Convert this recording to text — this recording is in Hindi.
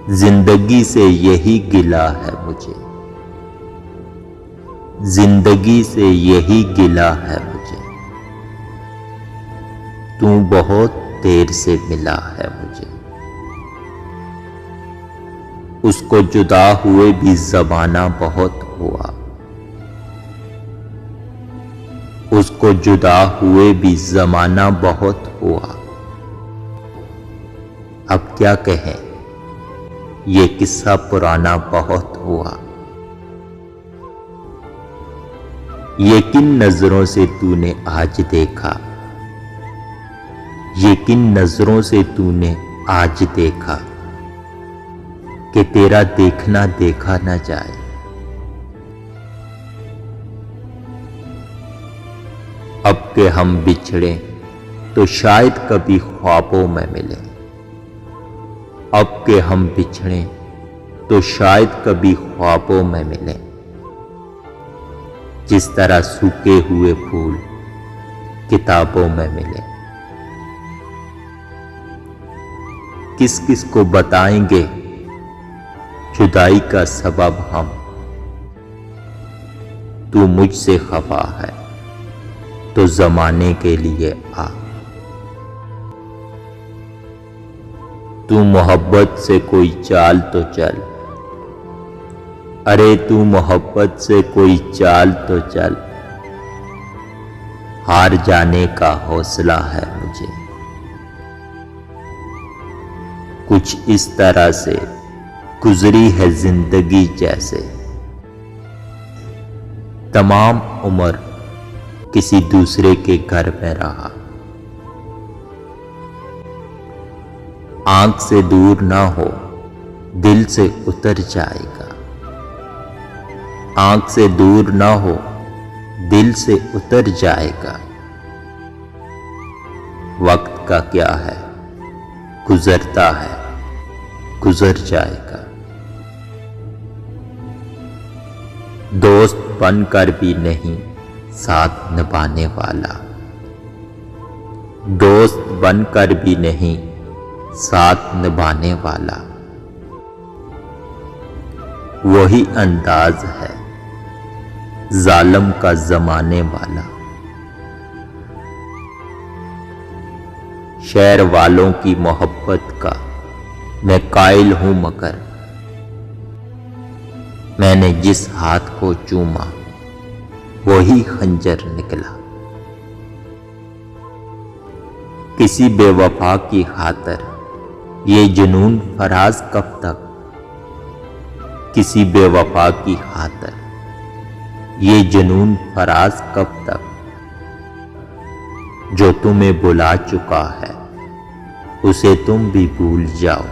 जिंदगी से यही गिला है मुझे, जिंदगी से यही गिला है मुझे, तू बहुत देर से मिला है मुझे। उसको जुदा हुए भी ज़माना बहुत हुआ, उसको जुदा हुए भी ज़माना बहुत हुआ। अब क्या कहें, ये किस्सा पुराना बहुत हुआ। ये किन नजरों से तूने आज देखा, ये किन नजरों से तूने आज देखा कि तेरा देखना देखा न जाए। अब के हम बिछड़े तो शायद कभी ख्वाबों में मिले, अब के हम बिछड़े तो शायद कभी ख्वाबों में मिले। जिस तरह सूखे हुए फूल किताबों में मिले। किस किस को बताएंगे जुदाई का सबब हम, तू मुझसे खफा है तो जमाने के लिए आ। तू मोहब्बत से कोई चाल तो चल, अरे तू मोहब्बत से कोई चाल तो चल। हार जाने का हौसला है मुझे। कुछ इस तरह से गुजरी है जिंदगी जैसे तमाम उम्र किसी दूसरे के घर में रहा। आंख से दूर ना हो दिल से उतर जाएगा, आंख से दूर ना हो दिल से उतर जाएगा। वक्त का क्या है, गुजरता है गुजर जाएगा। दोस्त बनकर भी नहीं साथ निभाने वाला, दोस्त बनकर भी नहीं साथ निभाने वाला। वही अंदाज है जालिम का जमाने वाला। शहर वालों की मोहब्बत का मैं कायल हूं, मगर मैंने जिस हाथ को चूमा वही खंजर निकला। किसी बेवफा की खातर ये जुनून फराज कब तक, किसी बेवफा की खातर ये जुनून फराज कब तक। जो तुम्हें बुला चुका है उसे तुम भी भूल जाओ।